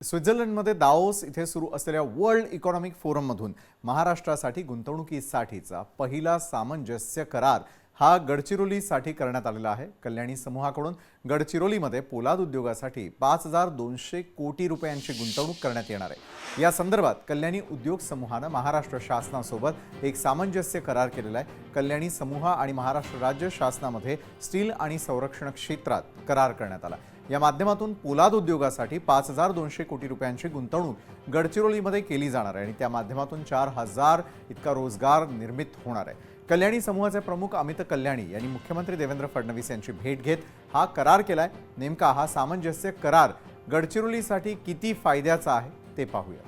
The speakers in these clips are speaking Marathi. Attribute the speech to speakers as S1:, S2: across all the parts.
S1: स्वित्झर्लंडमध्ये दाओस इथे सुरू असलेल्या वर्ल्ड इकॉनॉमिक फोरममधून महाराष्ट्रासाठी गुंतवणुकीसाठीचा पहिला सामंजस्य करार हा गडचिरोलीसाठी करण्यात आलेला आहे। कल्याणी समूहाकडून गडचिरोलीमध्ये पोलाद उद्योगासाठी 5200 कोटी रुपयांची गुंतवणूक करण्यात येणार आहे। या संदर्भात कल्याणी उद्योग समूहाने महाराष्ट्र शासनासोबत एक सामंजस्य करार केलेला आहे। कल्याणी समूह आणि महाराष्ट्र राज्य शासनामध्ये स्टील आणि संरक्षण क्षेत्रात करार करण्यात आला। या माध्यमातून पोलाद उद्योगासाठी 5200 कोटी रुपयांची गुंतवणूक गडचिरोलीमध्ये केली जाणार आहे आणि त्या माध्यमातून 4000 इतका रोजगार निर्मित होणार आहे। कल्याणी समूहाचे प्रमुख अमित कल्याणी यांनी मुख्यमंत्री देवेंद्र फडणवीस यांची भेट घेत हा करार केलाय। नेमका हा सामंजस्य करार गडचिरोलीसाठी किती फायद्याचा आहे ते पाहूया।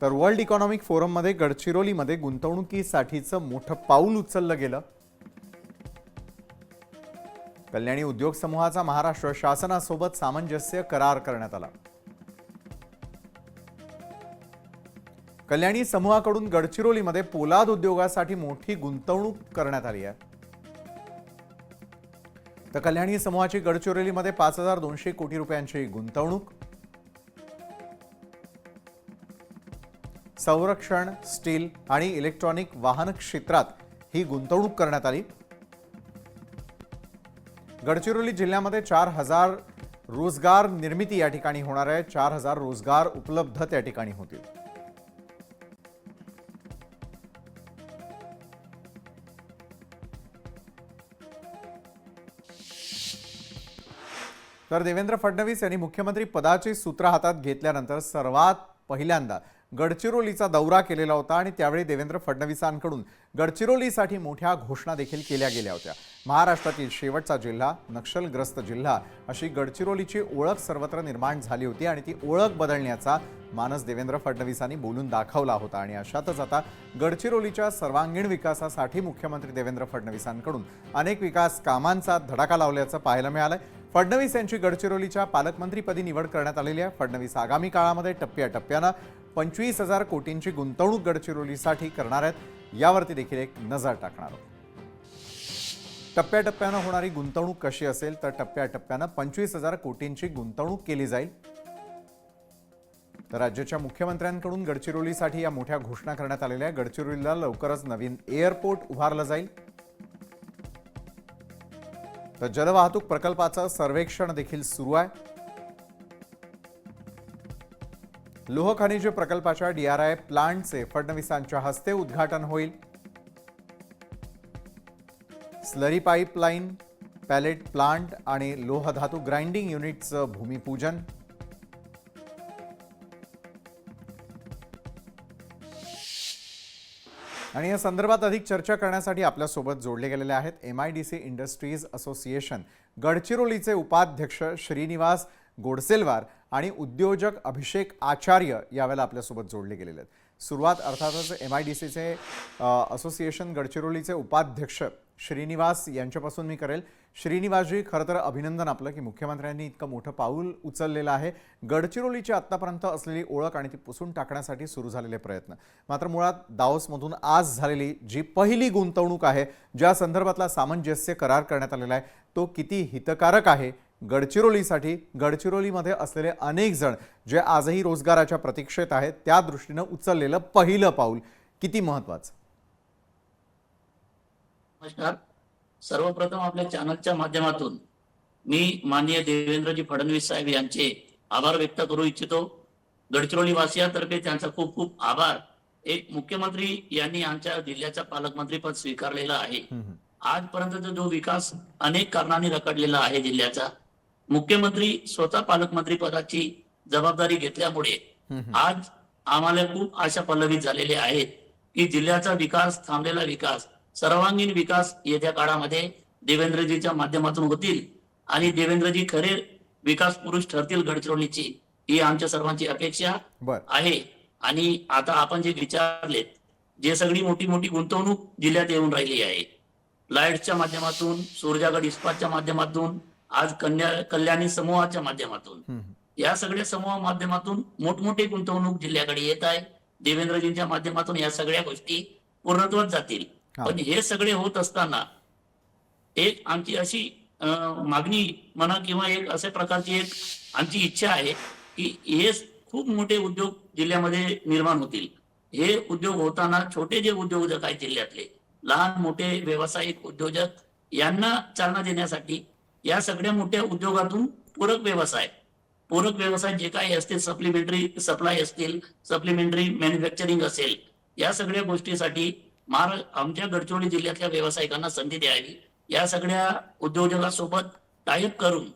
S1: तर वर्ल्ड इकॉनॉमिक फोरममध्ये गडचिरोलीमध्ये गुंतवणुकीसाठीचं मोठं पाऊल उचललं गेलं। कल्याणी उद्योग समूहाचा महाराष्ट्र शासनासोबत सामंजस्य करार करण्यात आला। कल्याणी समूहाकडून गडचिरोलीमध्ये पोलाद उद्योगासाठी मोठी गुंतवणूक करण्यात आली आहे। तर कल्याणी समूहाची गडचिरोलीमध्ये 5200 कोटी रुपयांची गुंतवणूक संरक्षण, स्टील आणि इलेक्ट्रॉनिक वाहन क्षेत्रात ही गुंतवणूक करण्यात आली। गडचिरोली जिल्ह्यामध्ये 4000 रोजगार निर्मिती या ठिकाणी होणार आहे। 4000 रोजगार उपलब्ध त्या ठिकाणी होतील। तर देवेंद्र फडणवीस यांनी मुख्यमंत्री पदाची सूत्र हातात घेतल्यानंतर सर्वात पहिल्यांदा गडचिरोलीचा दौरा केलेला होता आणि त्यावेळी देवेंद्र फडणवीसांकडून गडचिरोलीसाठी मोठ्या घोषणा देखील केल्या गेल्या होत्या। महाराष्ट्रातील शेवटचा जिल्हा, नक्षलग्रस्त जिल्हा अशी गडचिरोलीची ओळख सर्वत्र निर्माण झाली होती आणि ती ओळख बदलण्याचा मानस देवेंद्र फडणवीसांनी बोलून दाखवला होता आणि अशातच आता गडचिरोलीच्या सर्वांगीण विकासासाठी मुख्यमंत्री देवेंद्र फडणवीसांकडून अनेक विकास कामांचा धडाका लावल्याचं पाहायला मिळालंय। फडणवीस यांची गडचिरोलीच्या पालकमंत्रीपदी निवड करण्यात आलेली आहे। फडणवीस आगामी काळामध्ये टप्प्याटप्प्याने 25,000 कोटींची गुंतवणूक गडचिरोलीसाठी करणार आहेत। यावरती देखील एक नजर टाकणार आहोत। टप्प्याटप्प्याने होणारी गुंतवणूक कशी असेल तर टप्प्याटप्प्याने 25,000 कोटींची गुंतवणूक केली जाईल। तर राज्याच्या मुख्यमंत्र्यांकडून गडचिरोलीसाठी या मोठ्या घोषणा करण्यात आलेल्या आहेत। गडचिरोलीला लवकरच नवीन एअरपोर्ट उभारलं जाईल। तर जलवाहतूक प्रकल्पाचं सर्वेक्षण देखील सुरू आहे। लोह खनिज प्रकल्पाच्या DRI प्लांटचे फडणवीसांच्या हस्ते उद्घाटन होईल। स्लरी पाईपलाईन, पॅलेट प्लांट आणि लोह धातू ग्राइंडिंग युनिटचं भूमिपूजन। आणि या संदर्भात अधिक चर्चा करण्यासाठी आपल्या सोबत जोडले गेलेले आहेत MIDC इंडस्ट्रीज असोसिएशन गडचिरोलीचे उपाध्यक्ष श्रीनिवास गोडसेलवार आणि उद्योजक अभिषेक आचार्य यावेळेला आपल्या सोबत जोडले गेलेले आहेत। सुरुवात अर्थातच MIDCचे असोसिएशन गडचिरोलीचे उपाध्यक्ष श्रीनिवास यांच्यापासून मी करेल। श्रीनिवासजी, खरं तर अभिनंदन आपलं की मुख्यमंत्र्यांनी इतकं मोठं पाऊल उचललेलं आहे। गडचिरोलीची आतापर्यंत असलेली ओळख आणि ती पुसून टाकण्यासाठी सुरू झालेले प्रयत्न, मात्र मुळात दाओसमधून आज झालेली जी पहिली गुंतवणूक आहे, ज्या संदर्भातला सामंजस्य करार करण्यात आलेला आहे, तो किती हितकारक आहे गडचिरोलीसाठी। गडचिरोलीमध्ये असलेले अनेक जण जे आजही रोजगाराच्या प्रतीक्षेत आहेत, त्या दृष्टीने उचललेलं पहिलं पाऊल किती महत्त्वाचं?
S2: नमस्कार। सर्वप्रथम आपल्या चॅनलच्या माध्यमातून मी माननीय देवेंद्रजी फडणवीस साहेब यांचे आभार व्यक्त करू इच्छितो। गडचिरोली वासियांतर्फे त्यांचा खूप खूप आभार। एक मुख्यमंत्री यांनी आमच्या जिल्ह्याचा पालकमंत्रीपद स्वीकारलेलं आहे। आजपर्यंतचा जो विकास अनेक कारणांनी रखडलेला आहे जिल्ह्याचा, मुख्यमंत्री स्वतः पालकमंत्री पदाची जबाबदारी घेतल्यामुळे आज आम्हाला खूप आशा पल्लवित झालेले आहेत की जिल्ह्याचा विकास, थांबलेला विकास, सर्वांगीण विकास येत्या काळामध्ये देवेंद्रजीच्या माध्यमातून होतील आणि देवेंद्रजी खरे विकास पुरुष ठरतील गडचिरोलीची, ही आमच्या सर्वांची अपेक्षा आहे। आणि आता आपण जे विचारले, जे सगळी मोठी मोठी गुंतवणूक जिल्ह्यात येऊन राहिली आहे, लाईट्सच्या माध्यमातून, सूर्जागड इस्पातच्या माध्यमातून, आज कल्याणी समूहाच्या माध्यमातून, या सगळ्या समूहा माध्यमातून मोठमोठी गुंतवणूक जिल्ह्याकडे येत आहे। देवेंद्रजींच्या माध्यमातून या सगळ्या गोष्टी पूर्णत्वात जातील। पण हे सगळे होत असताना एक आमची अशी मागणी म्हणा किंवा एक अशा प्रकारची एक आमची इच्छा आहे की हे खूप मोठे उद्योग जिल्ह्यामध्ये निर्माण होतील. हे उद्योग होताना छोटे जे उद्योजक आहेत जिल्ह्यातले, लहान मोठे व्यावसायिक उद्योजक यांना चालना देण्यासाठी या सगळ्या मोठ्या उद्योगातून पूरक व्यवसाय जे काही असतील, सप्लिमेंटरी सप्लाय असतील, सप्लिमेंटरी मॅन्युफॅक्चरिंग असेल, या सगळ्या गोष्टीसाठी आमच्या गडचिरोली जिल्ह्यातल्या व्यावसायिकांना संधी द्यावी. या सगळ्या उद्योजकांसोबत टायअप करून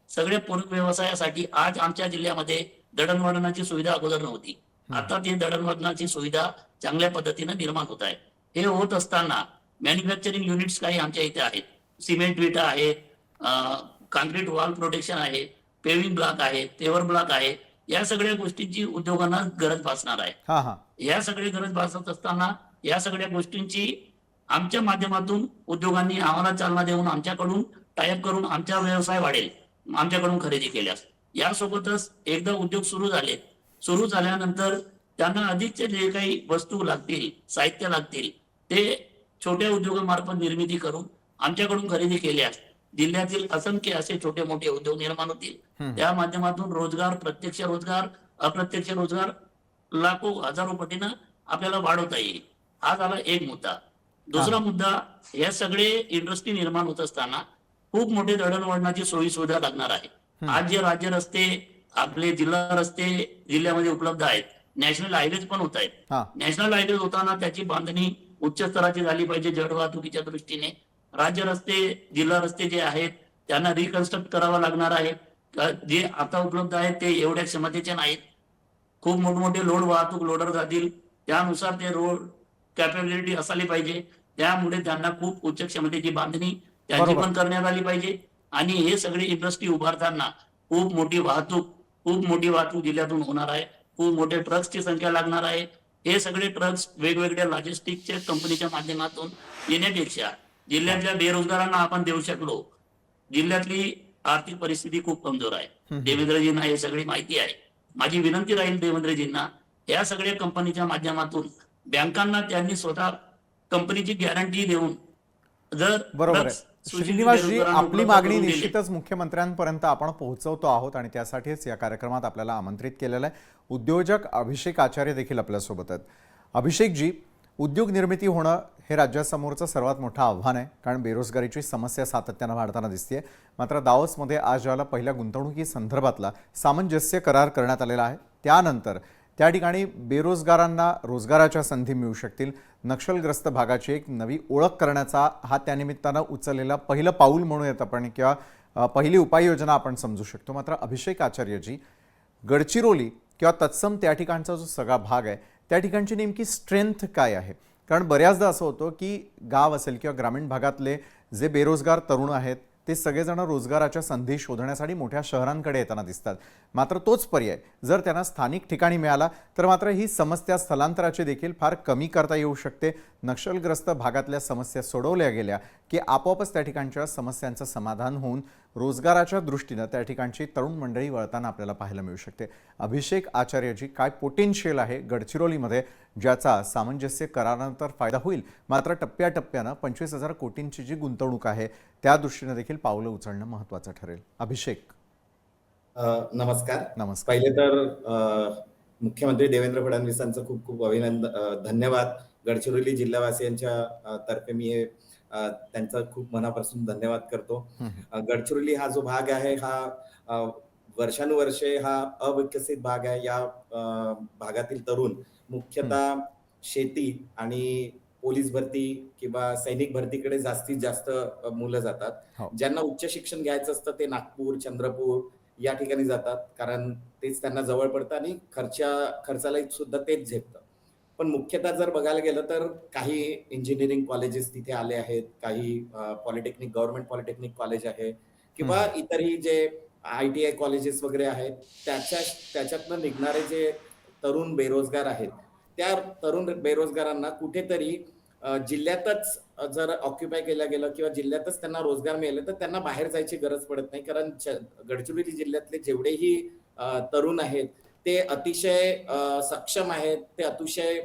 S2: सगळ्या पूरक व्यवसायासाठी आज आमच्या जिल्ह्यामध्ये दळणवळणाची सुविधा अगोदर नव्हती. आता ती दळणवळणाची सुविधा चांगल्या पद्धतीने निर्माण होत आहे. हे होत असताना मॅन्युफॅक्चरिंग युनिट्स काही आमच्या इथे आहेत. सिमेंट विटा आहेत, कॉन्क्रीट वॉल प्रोटेक्शन आहे, पेविंग ब्लॉक आहे, पेवर ब्लॉक आहे. या सगळ्या गोष्टींची उद्योगांना गरज भासणार आहे.
S1: हा हा
S2: या सगळी गरज भासत असताना या सगळ्या गोष्टींची आमच्या माध्यमातून उद्योगांनी आम्हाला चालना देऊन आमच्याकडून टायअप करून आमचा व्यवसाय वाढेल आमच्याकडून खरेदी केल्यास. यासोबतच एकदा उद्योग सुरू झाल्यानंतर त्यांना अधिकचे जे काही वस्तू लागतील, साहित्य लागतील, ते छोट्या उद्योगामार्फत निर्मिती करून आमच्याकडून खरेदी केल्यास जिल्ह्यातील असंख्य असे छोटे मोठे उद्योग निर्माण होतील. त्या माध्यमातून रोजगार, प्रत्यक्ष रोजगार, अप्रत्यक्ष रोजगार लाखो हजारो पटीनं आपल्याला वाढवता येईल. हा झाला एक मुद्दा. दुसरा मुद्दा, हे सगळे इंडस्ट्री निर्माण होत असताना खूप मोठे दळणवळणाची सोयी सुविधा लागणार आहे. आज जे राज्य रस्ते, आपले जिल्हा रस्ते जिल्ह्यामध्ये उपलब्ध आहेत, नॅशनल हायवेज पण होत आहेत.
S1: हा
S2: नॅशनल हायवे होताना त्याची बांधणी उच्च स्तराची झाली पाहिजे जड वाहतुकीच्या दृष्टीने. राज्य रस्ते, जिल्हा रस्ते जे आहेत त्यांना रिकन्स्ट्रक्ट करावं लागणार आहे. जे आता उपलब्ध आहेत ते एवढ्या क्षमतेचे नाहीत. खूप मोठमोठे लोड वाहतूक लोडर जातील, त्यानुसार ते रोड कॅपेबिलिटी असायला पाहिजे. त्यामुळे त्यांना खूप उच्च क्षमतेची बांधणी त्यांची
S1: बरोबर.
S2: पण करण्यात आली पाहिजे. आणि हे सगळे इंडस्ट्री उभारताना खूप मोठी वाहतूक जिल्ह्यातून होणार आहे. खूप मोठे ट्रक्सची संख्या लागणार आहे. हे सगळे ट्रक्स वेगवेगळ्या लॉजिस्टिकच्या कंपनीच्या माध्यमातून येण्यापेक्षा जिल्ह्यातल्या बेरोजगारांना आपण देऊ शकलो. जिल्ह्यातली आर्थिक परिस्थिती खूप कमजोर आहे. देवेंद्रजींना हे सगळी माहिती आहे. माझी विनंती राहील देवेंद्रजींना, या सगळ्या कंपनीच्या माध्यमातून बँकांना त्यांनी स्वतः कंपनीची गॅरंटी देऊन जर
S1: बरोबर आहे.
S2: ट्रक्स सुशिक्षित
S1: श्रीनिवासजी,
S2: बेरोजगारांना
S1: आपली
S2: उपलब्ध
S1: मागणी
S2: करून दिली.
S1: निश्चितच मुख्यमंत्र्यांपर्यंत आपण पोहोचवतो आहोत आणि त्यासाठीच या कार्यक्रमात आपल्याला आमंत्रित केलेलं आहे. उद्योजक अभिषेक आचार्य देखील आपल्यासोबत आहेत. अभिषेकजी, उद्योग निर्मिती होणं हे राज्यासमोरचं सर्वात मोठं आव्हान आहे, कारण बेरोजगारीची समस्या सातत्यानं वाढताना दिसते. मात्र दावोसमध्ये आज ज्याला पहिल्या गुंतवणुकी संदर्भातला सामंजस्य करार करण्यात आलेला आहे, त्यानंतर त्या ठिकाणी बेरोजगारांना रोजगाराच्या संधी मिळू शकतील. नक्षलग्रस्त भागाची एक नवी ओळख करण्याचा हा त्यानिमित्तानं उचललेला पहिलं पाऊल म्हणूयात आपण, किंवा पहिली उपाययोजना आपण समजू शकतो. मात्र अभिषेक आचार्यजी, गडचिरोली किंवा तत्सम त्या ठिकाणचा जो सगळा भाग आहे, त्या ठिकाणची नेमकी स्ट्रेंथ काय आहे? कारण बऱ्याचदा असं होतं की गाव असेल किंवा ग्रामीण भागातले जे बेरोजगार तरुण आहेत ते सगळेजण रोजगाराच्या संधी शोधण्यासाठी मोठ्या शहरांकडे येताना दिसतात. मात्र तोच पर्याय जर त्यांना स्थानिक ठिकाणी मिळाला तर मात्र ही समस्या स्थलांतराची देखील फार कमी करता येऊ शकते. नक्षलग्रस्त भागातल्या समस्या सोडवल्या गेल्या की आपोआपच त्या ठिकाणच्या समस्यांचं समाधान होऊन रोजगाराच्या दृष्टीनं त्या ठिकाणची तरुण मंडळी वळताना आपल्याला पाहायला मिळू शकते. अभिषेक आचार्यजी, काय पोटेन्शियल आहे गडचिरोलीमध्ये ज्याचा सामंजस्य करारानंतर फायदा होईल, मात्र टप्प्याटप्प्यानं 25,000 कोटींची जी गुंतवणूक आहे त्या दृष्टीनं देखील पावलं उचलणं महत्त्वाचं ठरेल? अभिषेक.
S3: नमस्कार.
S1: नमस्कार.
S3: पहिले तर मुख्यमंत्री देवेंद्र फडणवीसांचं खूप खूप धन्यवाद. गडचिरोली जिल्हावासियांच्या तर्फे मी त्यांचा खूप मनापासून धन्यवाद करतो. गडचिरोली हा जो भाग आहे हा वर्षानुवर्षे हा अविकसित भाग आहे. या भागातील तरुण मुख्यतः शेती आणि पोलीस भरती किंवा सैनिक भरतीकडे जास्तीत जास्त मुलं जातात.
S1: हो.
S3: ज्यांना उच्च शिक्षण घ्यायचं असतं ते नागपूर, चंद्रपूर या ठिकाणी जातात, कारण तेच त्यांना जवळ पडतं आणि खर्चाला सुद्धा तेच झेपतं. पण मुख्यतः जर बघायला गेलं तर काही इंजिनिअरिंग कॉलेजेस तिथे आले आहेत, काही गव्हर्नमेंट पॉलिटेक्निक कॉलेज आहे किंवा इतरही जे ITI कॉलेजेस वगैरे आहेत, त्याच्यातनं निघणारे जे तरुण बेरोजगार आहेत, त्या तरुण बेरोजगारांना कुठेतरी जिल्ह्यातच जर ऑक्युपाय केलं गेलं किंवा जिल्ह्यातच त्यांना रोजगार मिळाले तर त्यांना बाहेर जायची गरज पडत नाही. कारण गडचिरोली जिल्ह्यातले जेवढेही तरुण आहेत ते अतिशय सक्षम आहेत, ते अतिशय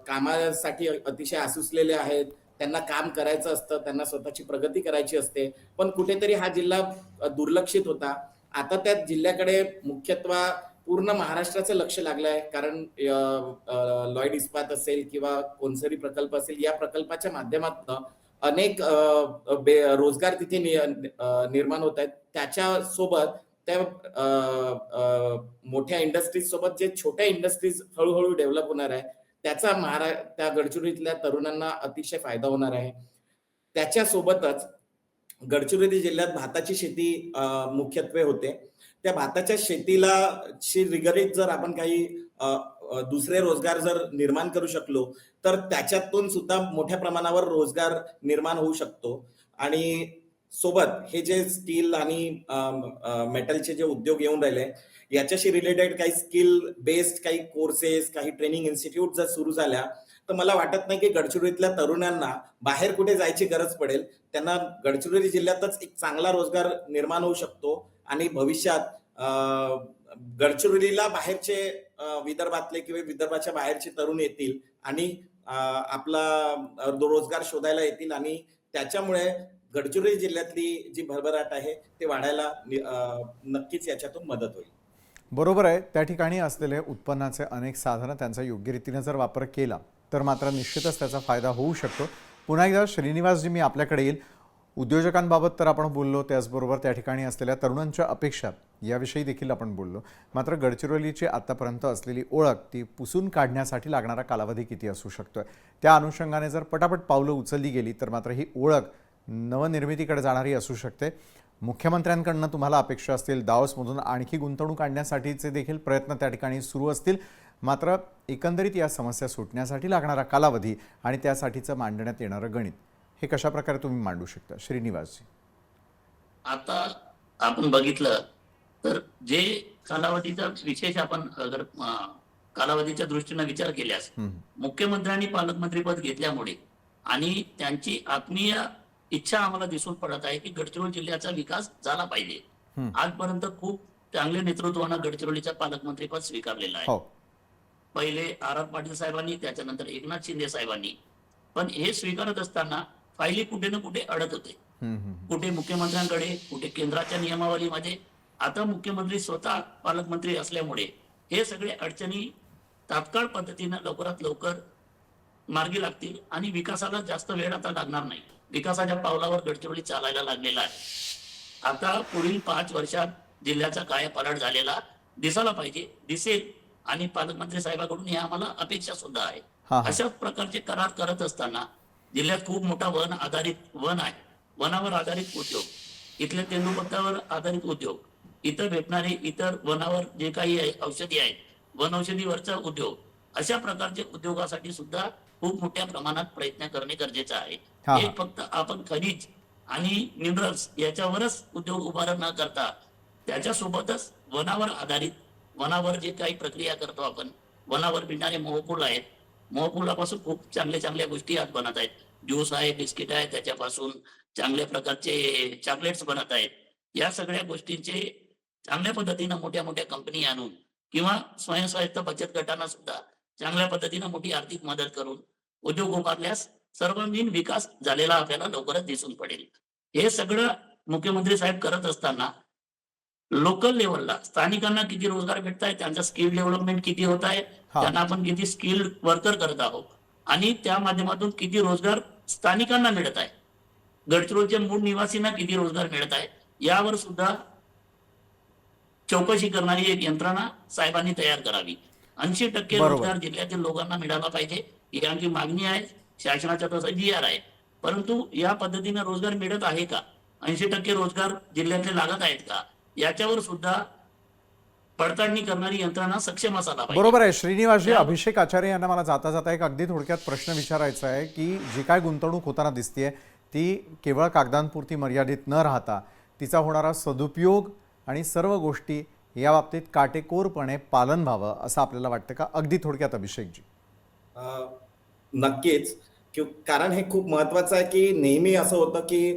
S3: कामासाठी अतिशय आसुसलेले आहेत. त्यांना काम करायचं असतं, त्यांना स्वतःची प्रगती करायची असते. पण कुठेतरी हा जिल्हा दुर्लक्षित होता. आता त्या जिल्ह्याकडे मुख्यत्वे पूर्ण महाराष्ट्राचं लक्ष लागलं आहे. कारण लॉयड इस्पात असेल किंवा कोनसरी प्रकल्प असेल, या प्रकल्पाच्या माध्यमातून अनेक रोजगार तिथे निर्माण होत आहेत. त्याच्यासोबत त्या मोठ्या इंडस्ट्रीज सोबत जे छोट्या इंडस्ट्रीज हळूहळू डेव्हलप होणार आहे, त्याचा त्या गडचिरोलीतल्या तरुणांना अतिशय फायदा होणार आहे. त्याच्यासोबतच गडचिरोली जिल्ह्यात भाताची शेती मुख्यत्वे होते. त्या भाताच्या शेतीला निगडित जर आपण काही दुसरे रोजगार जर निर्माण करू शकलो, तर त्याच्यातून सुद्धा मोठ्या प्रमाणावर रोजगार निर्माण होऊ शकतो. आणि सोबत हे जे स्टील आणि मेटलचे जे उद्योग येऊन राहिले, याच्याशी रिलेटेड काही स्किल बेस्ड काही कोर्सेस, काही ट्रेनिंग इन्स्टिट्यूट जर सुरू झाल्या, तर मला वाटत नाही की गडचिरोलीतल्या तरुणांना बाहेर कुठे जायची गरज पडेल. त्यांना गडचिरोली जिल्ह्यातच एक चांगला रोजगार निर्माण होऊ शकतो आणि भविष्यात गडचिरोलीला बाहेरचे विदर्भातले किंवा विदर्भाच्या बाहेरचे तरुण येतील आणि आपला रोजगार शोधायला येतील आणि त्याच्यामुळे गडचिरोली जिल्ह्यातली जी भरभराट आहे ते वाढायला नक्कीच याच्यातून मदत होईल.
S1: बरोबर आहे. त्या ठिकाणी असलेले उत्पन्नाचे अनेक साधनं त्यांचा योग्य रीतीने जर वापर केला तर मात्र निश्चितच त्याचा फायदा होऊ शकतो. पुन्हा एकदा श्रीनिवासजी, मी आपल्याकडे येईल. उद्योजकांबाबत तर आपण बोललो, त्याचबरोबर त्या ठिकाणी असलेल्या तरुणांच्या अपेक्षा याविषयी देखील आपण बोललो. मात्र गडचिरोलीची आत्तापर्यंत असलेली ओळख ती पुसून काढण्यासाठी लागणारा कालावधी किती असू शकतोय? त्या अनुषंगाने जर पटापट पावलं उचलली गेली तर मात्र ही ओळख नवनिर्मितीकडे जाणारी असू शकते. मुख्यमंत्र्यांकडनं तुम्हाला अपेक्षा असतील, दावोसमधून आणखी गुंतवणूक आणण्यासाठीचे देखील प्रयत्न त्या ठिकाणी सुरू असतील. मात्र एकंदरीत या समस्या सुटण्यासाठी लागणारा कालावधी आणि त्यासाठीचं मांडण्यात येणारं गणित हे कशा प्रकारे तुम्ही मांडू शकता श्रीनिवासजी?
S2: आता आपण बघितलं तर जे कालावधीचा विशेष आपण अगर कालावधीच्या दृष्टीने विचार केल्यास, मुख्यमंत्र्यांनी पालकमंत्रीपद घेतल्यामुळे आणि त्यांची आत्मीय इच्छा आम्हाला दिसून पडत आहे की गडचिरोली जिल्ह्याचा विकास झाला पाहिजे. आजपर्यंत खूप चांगल्या नेतृत्वानं गडचिरोलीच्या पालकमंत्रीपद स्वीकारलेलं आहे. पहिले आर पाटील साहेबांनी, त्याच्यानंतर एकनाथ शिंदे साहेबांनी. पण हे स्वीकारत असताना फायली कुठे ना कुठे अडत होते. कुठे मुख्यमंत्र्यांकडे, कुठे केंद्राच्या नियमावलीमध्ये. आता मुख्यमंत्री स्वतः पालकमंत्री असल्यामुळे हे सगळे अडचणी तात्काळ पद्धतीनं लवकरात लवकर मार्गी लागतील आणि विकासाला जास्त वेळ आता लागणार नाही. विकासाच्या पावलावर गडचिरोली चालायला लागलेला आहे. आता पुढील 5 वर्षात जिल्ह्याचा कायापालट झालेला दिसायला पाहिजे, दिसेल. आणि पालकमंत्री साहेबांकडून हे आम्हाला अपेक्षा सुद्धा आहे. अशा प्रकारचे करार करत असताना जिल्ह्यात खूप मोठा वन आहे. वनावर आधारित उद्योग, इथल्या तेंदूपत्त्यावर आधारित उद्योग, इतर भेटणारे इतर वनावर जे काही औषधी आहेत, वन औषधीवरचा उद्योग, अशा प्रकारचे उद्योगासाठी सुद्धा खूप मोठ्या प्रमाणात प्रयत्न करणे गरजेचं आहे. हे फक्त आपण खनिज आणि मिनरल्स याच्यावरच उद्योग उभारण न करता त्याच्यासोबतच वनावर आधारित, वनावर जे काही प्रक्रिया करतो आपण, वनावर मिळणारे मोहफूल आहेत, मोहफुलापासून खूप चांगल्या गोष्टी आज बनत आहेत. ज्यूस आहे, बिस्किट आहे, त्याच्यापासून चांगल्या प्रकारचे चॉकलेट्स बनत आहेत. या सगळ्या गोष्टींचे चांगल्या पद्धतीनं मोठ्या मोठ्या कंपनी आणून किंवा स्वयंस्वायत्त बचत गटांना सुद्धा चांगल्या पद्धतीनं मोठी आर्थिक मदत करून उद्योग उभारल्यास सर्वांगीण विकास झालेला आपल्याला लवकरच दिसून पडेल. हे सगळं मुख्यमंत्री साहेब करत असताना लोकल लेवलला स्थानिकांना किती रोजगार भेटत आहे, त्यांचा स्किल डेव्हलपमेंट किती होत आहे, त्यांना आपण किती स्किल्ड वर्कर करत आहोत आणि त्या माध्यमातून किती रोजगार स्थानिकांना मिळत आहे, गडचिरोलीच्या मूळ निवासींना किती रोजगार मिळत आहे, यावर सुद्धा चौकशी करणारी एक यंत्रणा साहेबांनी तयार करावी. 80% रोजगार जिल्ह्यातील लोकांना मिळाला पाहिजे ही आमची मागणी आहे. शासनाचा तसा GR आहे. परंतु या पद्धतीने रोजगार मिळत आहे का, 80% रोजगार जिल्ह्यातले लागत आहेत का, याच्यावर सुद्धा पडताळणी करणारी यंत्रणा सक्षम असायला पाहिजे.
S1: बरोबर आहे श्रीनिवासजी. अभिषेक आचार्य यांना मला जाता जाता एक अगदी थोडक्यात प्रश्न विचारायचा आहे की जी काय गुंतवणूक होताना दिसतेय ती केवळ कागदांपुरती मर्यादित न राहता तिचा होणारा सदुपयोग आणि सर्व गोष्टी या बाबतीत काटेकोरपणे पालन व्हावं असं आपल्याला वाटतं का? अगदी थोडक्यात अभिषेकजी.
S3: नक्कीच. कारण हे खूप महत्वाचं आहे की नेहमी असं होतं की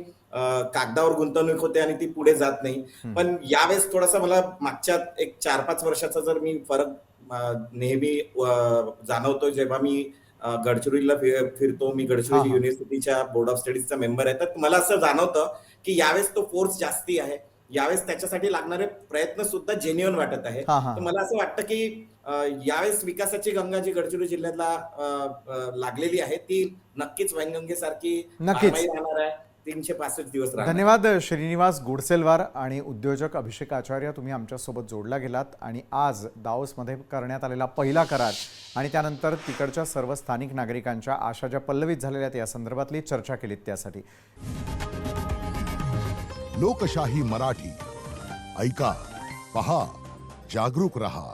S3: कागदावर गुंतवणूक होते आणि ती पुढे जात नाही. पण यावेळेस थोडासा मला मागच्या एक 4-5 वर्षाचा जर मी फरक नेहमी जाणवतो जेव्हा मी गडचिरोलीला फिरतो. मी
S1: हा,
S3: गडचिरोली
S1: हा.
S3: युनिव्हर्सिटीच्या बोर्ड ऑफ स्टडीजचा मेंबर आहे. तर मला असं जाणवतं की यावेळेस तो फोर्स जास्ती आहे. यावेळेस त्याच्यासाठी लागणारे प्रयत्न सुद्धा जेन्युइन वाटत आहे.
S1: हा, हा.
S3: तर मला असं वाटतं की यावेळेस विकासाची गंगा जी गडचिरोली जिल्ह्याला लागलेली आहे ती नक्कीच वैनगंगेसारखी
S1: नक्कीच.
S3: बारमाही राहणार आहे. 365 दिवस राहणार आहे.
S1: धन्यवाद श्रीनिवास गोडसेलवार आणि उद्योजक अभिषेक आचार्य, तुम्ही आमच्यासोबत जोडला गेलात आणि आज दाओसमध्ये करण्यात आलेला पहिला करार आणि त्यानंतर तिकडच्या सर्व स्थानिक नागरिकांच्या आशा ज्या पल्लवित झालेल्या आहेत या संदर्भातली चर्चा केलीत त्यासाठी.
S4: लोकशाही मराठी ऐका, पहा, जागरूक रहा.